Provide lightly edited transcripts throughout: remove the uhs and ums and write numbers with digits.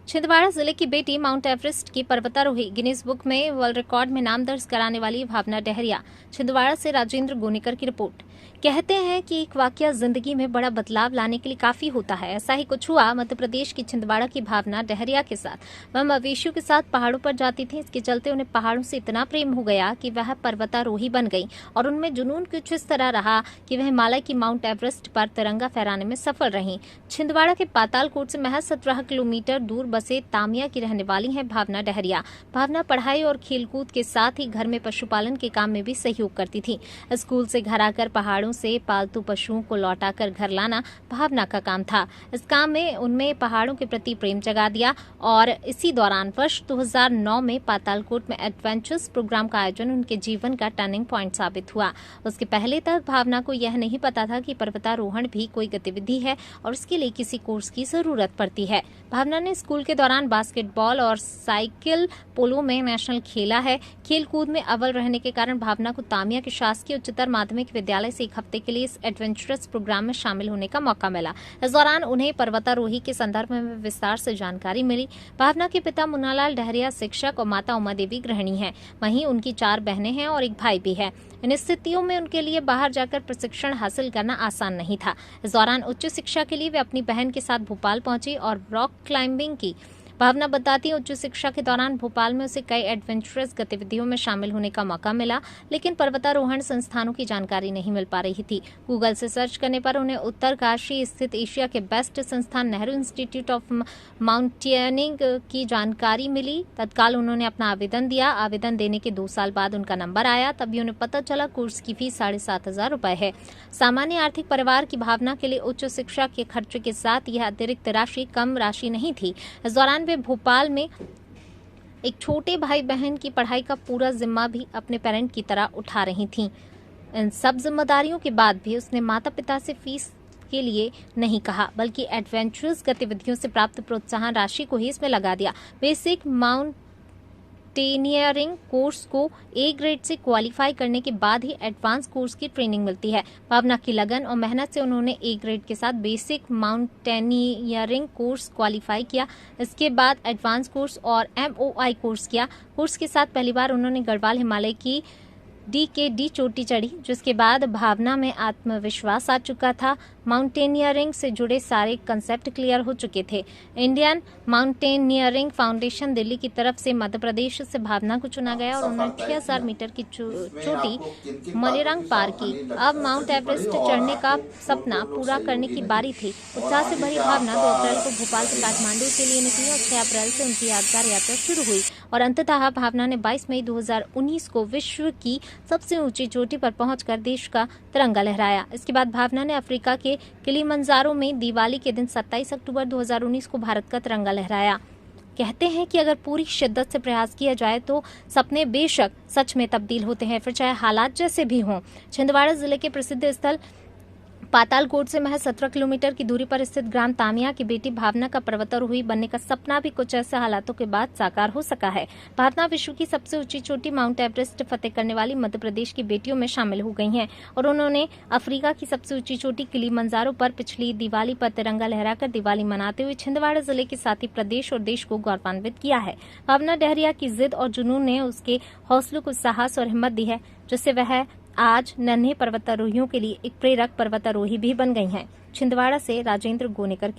छिंदवाड़ा जिले की बेटी माउंट एवरेस्ट की पर्वतारोही गिनीज बुक में वर्ल्ड रिकॉर्ड में नाम दर्ज कराने वाली भावना डहरिया। छिंदवाड़ा से राजेंद्र गोनीकर की रिपोर्ट। कहते हैं कि एक वाकया जिंदगी में बड़ा बदलाव लाने के लिए काफी होता है। ऐसा ही कुछ हुआ मध्य प्रदेश की छिंदवाड़ा की भावना डहरिया के साथ। वह मवेशियों के साथ पहाड़ों पर जाती थी। इसके चलते उन्हें पहाड़ों से इतना प्रेम हो गया कि वह पर्वतारोही बन गई और उनमें जुनून कुछ इस तरह रहा कि वह हिमालय की माउंट एवरेस्ट पर तिरंगा फहराने में सफल रही। छिंदवाड़ा के पातालकोट से महज 17 किलोमीटर दूर बसे तामिया की रहने वाली हैं भावना डहरिया। भावना पढ़ाई और खेलकूद के साथ ही घर में पशुपालन के काम में भी सहयोग करती थी। स्कूल से घर आकर पहाड़ों से पालतू पशुओं को लौटाकर घर लाना भावना का काम था। इस काम में उनमें पहाड़ों के प्रति प्रेम जगा दिया और इसी दौरान वर्ष 2009 में पातालकोट में एडवेंचर्स प्रोग्राम का आयोजन उनके जीवन का टर्निंग पॉइंट साबित हुआ। उसके पहले तक भावना को यह नहीं पता था कि पर्वतारोहण भी कोई गतिविधि है और इसके लिए किसी कोर्स की जरूरत पड़ती है। भावना ने स्कूल के दौरान बास्केटबॉल और साइकिल पोलो में नेशनल खेला है। खेल कूद में अव्वल रहने के कारण भावना को तामिया के शासकीय उच्चतर माध्यमिक विद्यालय से एक हफ्ते के लिए इस एडवेंचरस प्रोग्राम में शामिल होने का मौका मिला। इस दौरान उन्हें पर्वतारोही के संदर्भ में विस्तार से जानकारी मिली। भावना के पिता मुन्नालाल डहरिया शिक्षक और माता उमा देवी गृहिणी हैं। वहीं उनकी 4 बहनें हैं और एक भाई भी है। इन स्थितियों में उनके लिए बाहर जाकर प्रशिक्षण हासिल करना आसान नहीं था। इस दौरान उच्च शिक्षा के लिए वे अपनी बहन के साथ भोपाल पहुंची और रॉक क्लाइंबिंग की। भावना बताती है उच्च शिक्षा के दौरान भोपाल में उसे कई एडवेंचरस गतिविधियों में शामिल होने का मौका मिला, लेकिन पर्वतारोहण संस्थानों की जानकारी नहीं मिल पा रही थी। गूगल से सर्च करने पर उन्हें उत्तरकाशी स्थित एशिया के बेस्ट संस्थान नेहरू इंस्टीट्यूट ऑफ माउंटेनियरिंग की जानकारी मिली। तत्काल उन्होंने अपना आवेदन दिया। आवेदन देने के 2 साल बाद उनका नंबर आया। तभी उन्हें पता चला कोर्स की फीस 7,500 रुपए है। सामान्य आर्थिक परिवार की भावना के लिए उच्च शिक्षा के खर्चे के साथ यह अतिरिक्त राशि कम राशि नहीं थी। इस दौरान वे भोपाल में एक छोटे भाई बहन की पढ़ाई का पूरा जिम्मा भी अपने पेरेंट की तरह उठा रही थीं। इन सब जिम्मेदारियों के बाद भी उसने माता पिता से फीस के लिए नहीं कहा, बल्कि एडवेंचरस गतिविधियों से प्राप्त प्रोत्साहन राशि को ही इसमें लगा दिया। बेसिक माउंटेनियरिंग कोर्स को ए ग्रेड से क्वालिफाई करने के बाद ही एडवांस कोर्स की ट्रेनिंग मिलती है। भावना की लगन और मेहनत से उन्होंने ए ग्रेड के साथ बेसिक माउंटेनियरिंग कोर्स क्वालिफाई किया। इसके बाद एडवांस कोर्स और MOI कोर्स किया। कोर्स के साथ पहली बार उन्होंने गढ़वाल हिमालय की DKD चोटी चढ़ी, जिसके बाद भावना में आत्मविश्वास आ चुका था। माउंटेनियरिंग से जुड़े सारे कंसेप्ट क्लियर हो चुके थे। इंडियन माउंटेनियरिंग फाउंडेशन दिल्ली की तरफ से मध्य प्रदेश से भावना को चुना गया और उन्होंने 6,000 मीटर की चोटी मलेरंग पार की। अब माउंट एवरेस्ट चढ़ने का सपना पूरा करने की बारी थी। उत्साह से भरी भावना 2 अप्रैल को भोपाल से काठमांडू के लिए निकली और 6 अप्रैल से उनकी यादगार यात्रा शुरू हुई और अंततः भावना ने 22 मई 2019 को विश्व की सबसे ऊंची चोटी पर पहुंचकर देश का तिरंगा लहराया। इसके बाद भावना ने अफ्रीका के किलिमंजारो में दिवाली के दिन 27 अक्टूबर 2019 को भारत का तिरंगा लहराया। कहते हैं कि अगर पूरी शिद्दत से प्रयास किया जाए तो सपने बेशक सच में तब्दील होते हैं, फिर चाहे हालात जैसे भी हों। छिंदवाड़ा जिले के प्रसिद्ध स्थल पातालकोट से महज 17 किलोमीटर की दूरी पर स्थित ग्राम तामिया की बेटी भावना का पर्वतारोही बनने का सपना भी कुछ ऐसे हालातों के बाद साकार हो सका है। भावना विश्व की सबसे ऊंची चोटी माउंट एवरेस्ट फतेह करने वाली मध्य प्रदेश की बेटियों में शामिल हो गई हैं और उन्होंने अफ्रीका की सबसे ऊंची चोटी किलिमंजारो पर पिछली दिवाली पर तिरंगा लहराकर दिवाली मनाते हुए छिंदवाड़ा जिले के साथ ही प्रदेश और देश को गौरवान्वित किया है। भावना डहरिया की जिद और जुनून ने उसके हौसलों को साहस और हिम्मत दी है, जिससे वह आज नन्हे पर्वतारोहियों के लिए एक प्रेरक पर्वतारोही भी बन गई हैं। छिंदवाड़ा से राजेंद्र गोनीकर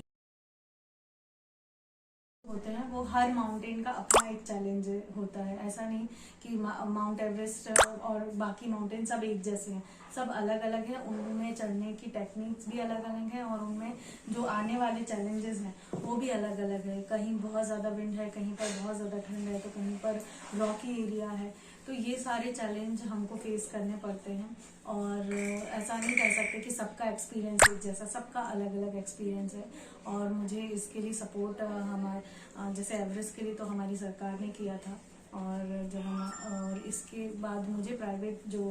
होते हैं वो हर माउंटेन का अपना एक चैलेंज होता है। ऐसा नहीं कि माउंट एवरेस्ट और बाकी माउंटेन सब एक जैसे हैं, सब अलग अलग हैं। उनमें चढ़ने की टेक्निक्स भी अलग अलग हैं और उनमें जो आने वाले चैलेंजेस हैं वो भी अलग अलग है। कहीं बहुत ज्यादा विंड है, कहीं पर बहुत ज्यादा ठंड है, तो कहीं पर रॉकी एरिया है। तो ये सारे चैलेंज हमको फेस करने पड़ते हैं और ऐसा नहीं कह सकते कि सबका एक्सपीरियंस एक जैसा, सबका अलग अलग एक्सपीरियंस है। और मुझे इसके लिए सपोर्ट हमारे जैसे एवरेस्ट के लिए तो हमारी सरकार ने किया था और जब हम और इसके बाद मुझे प्राइवेट जो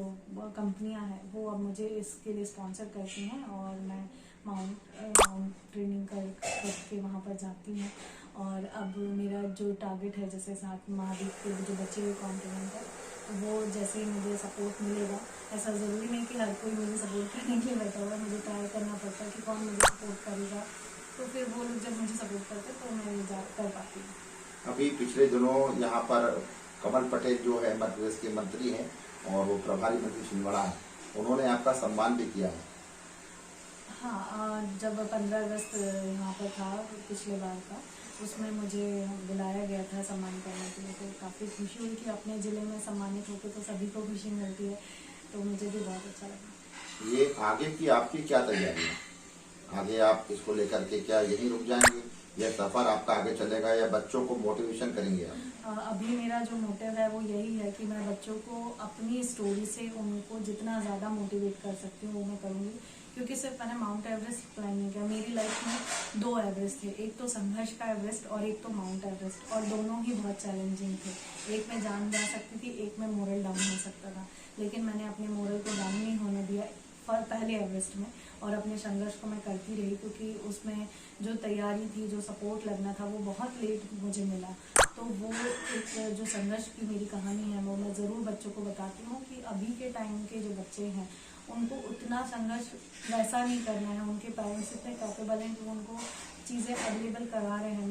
कंपनियां हैं वो अब मुझे इसके लिए स्पॉन्सर करती हैं और मैं माउंट ट्रेनिंग करके वहाँ पर जाती हूँ। और अब मेरा जो टारगेट है जैसे 7 महाद्वीप के जो बचे हुए कॉन्टिनेंट है वो जैसे ही मुझे सपोर्ट मिलेगा, ऐसा ज़रूरी नहीं कि हर कोई मुझे सपोर्ट करने के लिए बैठा हुआ है, मुझे ट्राई करना पड़ता है कि कौन मुझे सपोर्ट करेगा तो फिर वो लोग जब मुझे सपोर्ट करते तो मैं ये कर पाती हूँ। अभी पिछले दिनों यहाँ पर कमल पटेल जो है मध्य प्रदेश के मंत्री हैं और वो प्रभारी मंत्री छिंदवाड़ा है, उन्होंने आपका सम्मान भी किया है। हाँ, जब 15 अगस्त यहाँ पर था पिछले बार का, उसमें मुझे बुलाया गया था सम्मान करने के लिए, तो काफ़ी खुशी हुई कि अपने ज़िले में सम्मानित होकर तो सभी को खुशी मिलती है, तो मुझे भी बहुत अच्छा लगा। ये आगे की आपकी क्या तैयारी है? आगे आप इसको लेकर के क्या यहीं रुक जाएंगे या सफर आपका आगे चलेगा या बच्चों को मोटिवेशन करेंगे आप? अभी मेरा जो मोटिव है वो यही है कि मैं बच्चों को अपनी स्टोरी से उनको जितना ज़्यादा मोटिवेट कर सकती हूँ वो मैं करूँगी, क्योंकि सिर्फ मैंने माउंट एवरेस्ट क्लाइम नहीं किया, मेरी लाइफ में 2 एवरेस्ट थे, एक तो संघर्ष का एवरेस्ट और एक तो माउंट एवरेस्ट, और दोनों ही बहुत चैलेंजिंग थे। एक में जान जा सकती थी, एक में मोरल डाउन हो सकता था, लेकिन मैंने अपने मोरल को डाउन नहीं होने दिया पहले एवरेस्ट में, और अपने संघर्ष को मैं करती रही, क्योंकि उसमें जो तैयारी थी, जो सपोर्ट लगना था वो बहुत लेट मुझे मिला। तो वो एक जो संघर्ष की मेरी कहानी है वो मैं ज़रूर बच्चों को बताती हूँ कि अभी के टाइम के जो बच्चे हैं उनको उतना संघर्ष वैसा नहीं करना है। उनके पेरेंट्स इतने कैपेबल हैं कि वो उनको चीज़ें अवेलेबल करा रहे हैं।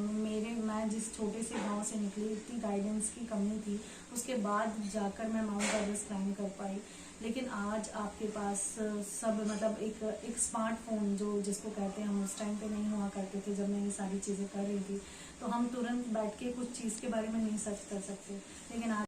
मैं जिस छोटे से गांव से निकली, इतनी गाइडेंस की कमी थी, उसके बाद जाकर मैं माउंट एवरेस्ट क्लाइम कर पाई। लेकिन आज आपके पास सब मतलब एक स्मार्टफोन जो जिसको कहते हैं, हम उस टाइम पे नहीं हुआ करते थे जब मैं ये सारी चीज़ें कर रही थी, तो हम तुरंत बैठ के कुछ चीज़ के बारे में नहीं सर्च कर सकते, लेकिन आज